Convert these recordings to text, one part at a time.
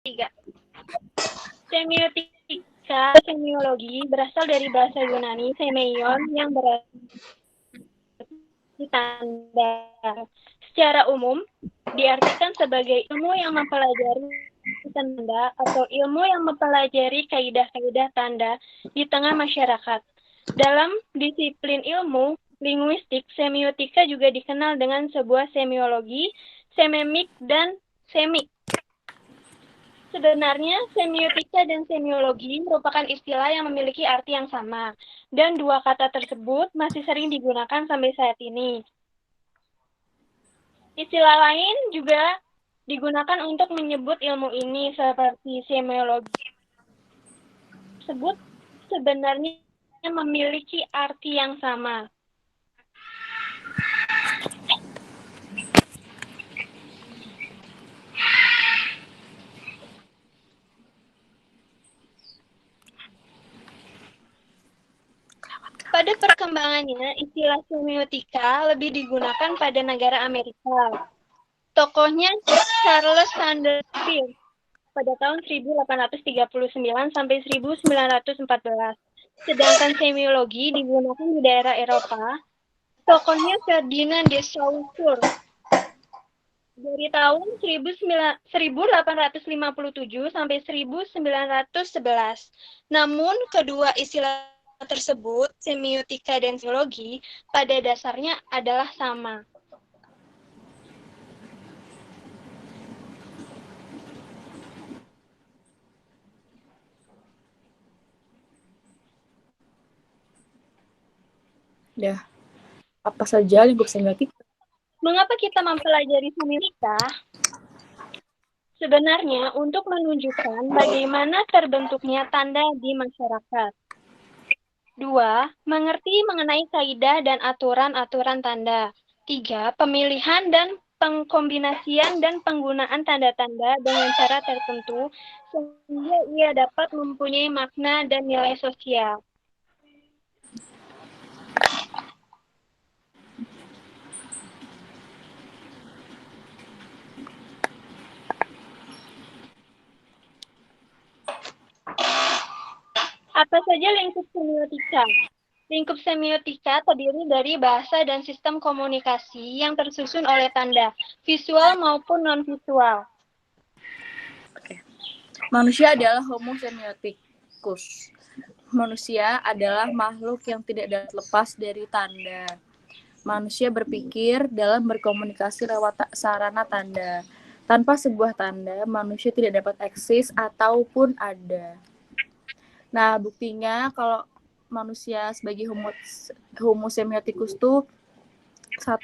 3. Semiotika, semiologi berasal dari bahasa Yunani semeion yang berarti tanda. Secara umum diartikan sebagai ilmu yang mempelajari tanda atau ilmu yang mempelajari kaidah-kaidah tanda di tengah masyarakat. Dalam disiplin ilmu linguistik, semiotika juga dikenal dengan sebuah semiologi, sememik, dan semik. Sebenarnya, semiotika dan semiologi merupakan istilah yang memiliki arti yang sama, dan dua kata tersebut masih sering digunakan sampai saat ini. Istilah lain juga digunakan untuk menyebut ilmu ini, seperti semiologi tersebut sebenarnya memiliki arti yang sama. Pada perkembangannya, istilah semiotika lebih digunakan pada negara Amerika. Tokohnya Charles Sanders Peirce pada tahun 1839 sampai 1914. Sedangkan semiologi digunakan di daerah Eropa. Tokohnya Ferdinand de Saussure dari tahun 1857 sampai 1911. Namun, kedua istilah tersebut, semiotika dan semiologi, pada dasarnya adalah sama. Ya, apa saja lingkup semiotika? Mengapa kita mempelajari semiotika? Sebenarnya untuk menunjukkan bagaimana terbentuknya tanda di masyarakat. 2. Mengerti mengenai kaidah dan aturan-aturan tanda. 3. Pemilihan dan pengkombinasian dan penggunaan tanda-tanda dengan cara tertentu sehingga ia dapat mempunyai makna dan nilai sosial. Apa saja lingkup semiotika? Lingkup semiotika terdiri dari bahasa dan sistem komunikasi yang tersusun oleh tanda, visual maupun non-visual. Manusia adalah Homo semioticus. Manusia adalah makhluk yang tidak dapat lepas dari tanda. Manusia berpikir dalam berkomunikasi lewat sarana tanda. Tanpa sebuah tanda, manusia tidak dapat eksis ataupun ada. Nah, buktinya kalau manusia sebagai homo semioticus tuh, 1,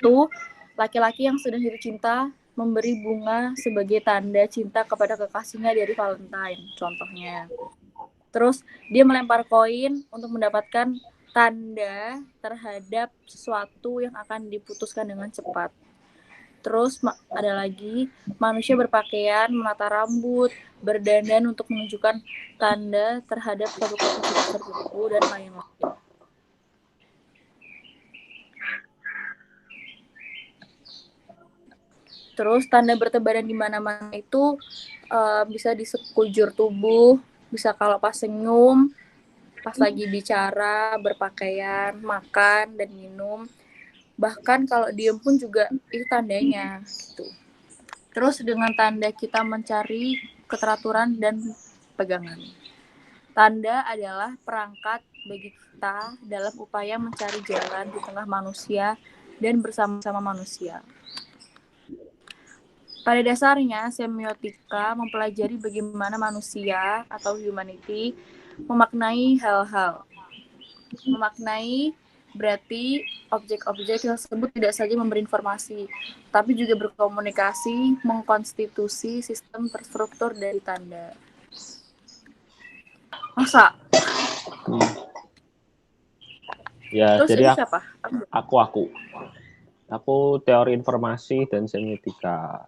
laki-laki yang sedang jatuh cinta memberi bunga sebagai tanda cinta kepada kekasihnya dari Valentine, contohnya. Terus dia melempar koin untuk mendapatkan tanda terhadap sesuatu yang akan diputuskan dengan cepat. Terus ada lagi, manusia berpakaian, menata rambut, berdandan untuk menunjukkan tanda terhadap suatu posisi tertentu dan lain-lain. Terus tanda bertebaran di mana-mana itu bisa di sekujur tubuh, bisa kalau pas senyum, pas lagi bicara, berpakaian, makan, dan minum. Bahkan kalau diem pun juga itu tandanya gitu. Terus dengan tanda kita mencari keteraturan dan pegangan. Tanda adalah perangkat bagi kita dalam upaya mencari jalan di tengah manusia dan bersama-sama manusia. Pada dasarnya, semiotika mempelajari bagaimana manusia atau humanity memaknai hal-hal. Memaknai berarti objek-objek tersebut tidak saja memberi informasi, tapi juga berkomunikasi, mengkonstitusi sistem terstruktur dari tanda. Masa? Ya, terus jadi siapa? Aku teori informasi dan semiotika.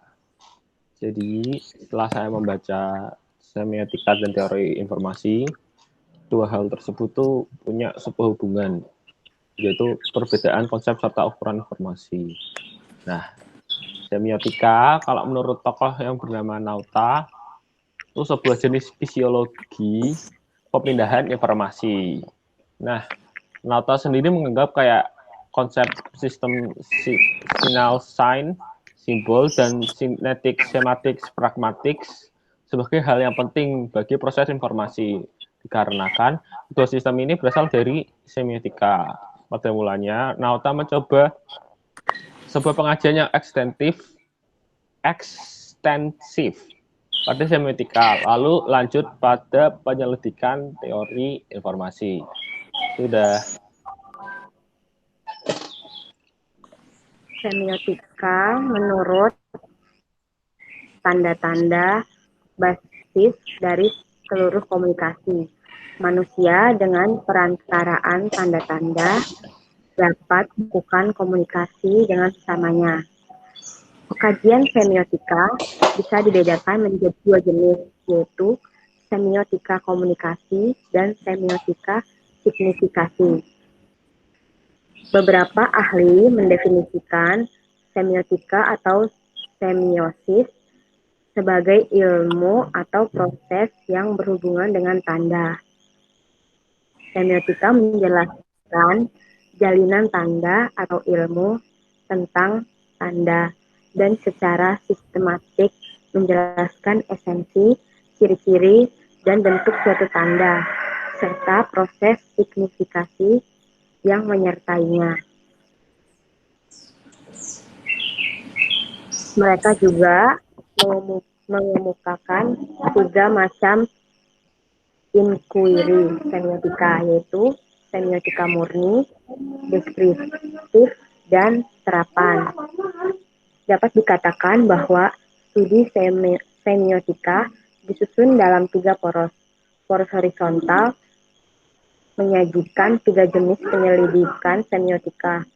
Jadi setelah saya membaca semiotika dan teori informasi, dua hal tersebut tuh punya sebuah hubungan, yaitu perbedaan konsep serta ukuran informasi. Nah, semiotika kalau menurut tokoh yang bernama Nauta itu sebuah jenis fisiologi pemindahan informasi. Nah, Nauta sendiri menganggap kayak konsep sistem signal sign, simbol, dan sinetik, semantik, pragmatik sebagai hal yang penting bagi proses informasi. Dikarenakan dua sistem ini berasal dari semiotika. Pada mulanya, Nauta mencoba sebuah pengajian yang ekstensif pada semiotika, lalu lanjut pada penyelidikan teori informasi. Sudah. Semiotika menurut tanda-tanda basis dari seluruh komunikasi. Manusia dengan perantaraan tanda-tanda dapat melakukan komunikasi dengan sesamanya. Kajian semiotika bisa dibedakan menjadi dua jenis, yaitu semiotika komunikasi dan semiotika signifikasi. Beberapa ahli mendefinisikan semiotika atau semiosis sebagai ilmu atau proses yang berhubungan dengan tanda. Semiotika menjelaskan jalinan tanda atau ilmu tentang tanda dan secara sistematik menjelaskan esensi, ciri-ciri, dan bentuk suatu tanda, serta proses signifikasi yang menyertainya. Mereka juga mengemukakan tiga macam inquiry semiotika, yaitu semiotika murni, deskriptif, dan terapan. Dapat dikatakan bahwa studi semiotika disusun dalam tiga poros. Poros horizontal menyajikan tiga jenis penyelidikan semiotika.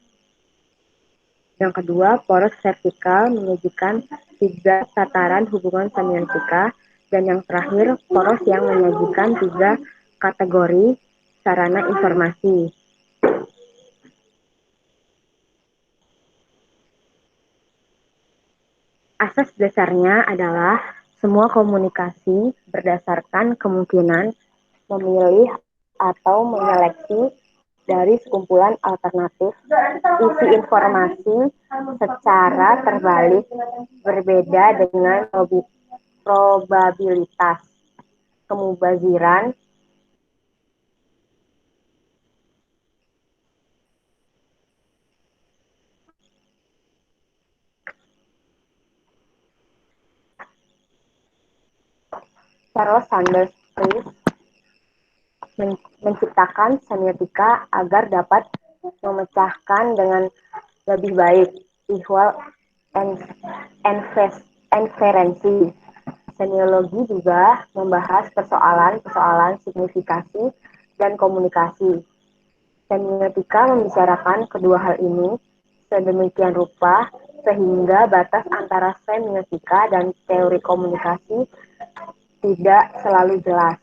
Yang kedua, poros vertikal menyajikan tiga tataran hubungan semiotika. Dan yang terakhir, poros yang menyajikan tiga kategori sarana informasi. Asas dasarnya adalah semua komunikasi berdasarkan kemungkinan memilih atau menyeleksi dari sekumpulan alternatif isi informasi secara terbalik berbeda dengan probabilitas kemubaziran Charles Sanders Peirce menciptakan semiotika agar dapat memecahkan dengan lebih baik ihwal inferensi. Semiologi juga membahas persoalan-persoalan signifikasi dan komunikasi. Semiotika membicarakan kedua hal ini sedemikian rupa sehingga batas antara semiotika dan teori komunikasi tidak selalu jelas.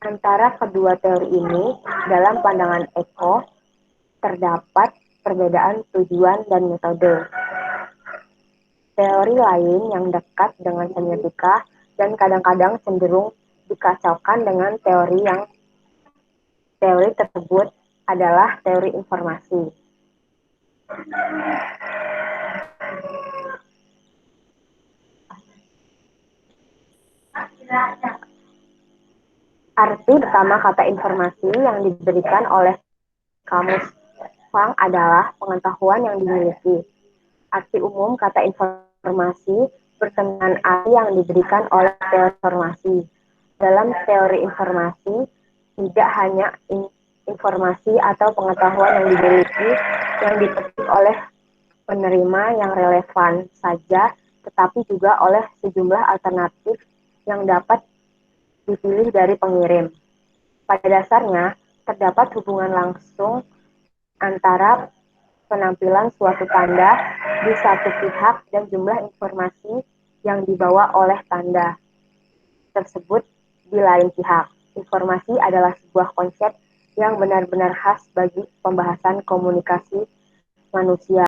Antara kedua teori ini, dalam pandangan Eko, terdapat perbedaan tujuan dan metode. Teori lain yang dekat dengan semiotika dan kadang-kadang cenderung dikacaukan dengan teori tersebut adalah teori informasi. Arti pertama kata informasi yang diberikan oleh kamus Fang adalah pengetahuan yang dimiliki. Arti umum kata informasi berkenaan arti yang diberikan oleh teori informasi. Dalam teori informasi, tidak hanya informasi atau pengetahuan yang dimiliki yang dipetik oleh penerima yang relevan saja, tetapi juga oleh sejumlah alternatif yang dapat dipilih dari pengirim. Pada dasarnya, terdapat hubungan langsung antara penampilan suatu tanda di satu pihak dan jumlah informasi yang dibawa oleh tanda tersebut di lain pihak. Informasi adalah sebuah konsep yang benar-benar khas bagi pembahasan komunikasi manusia.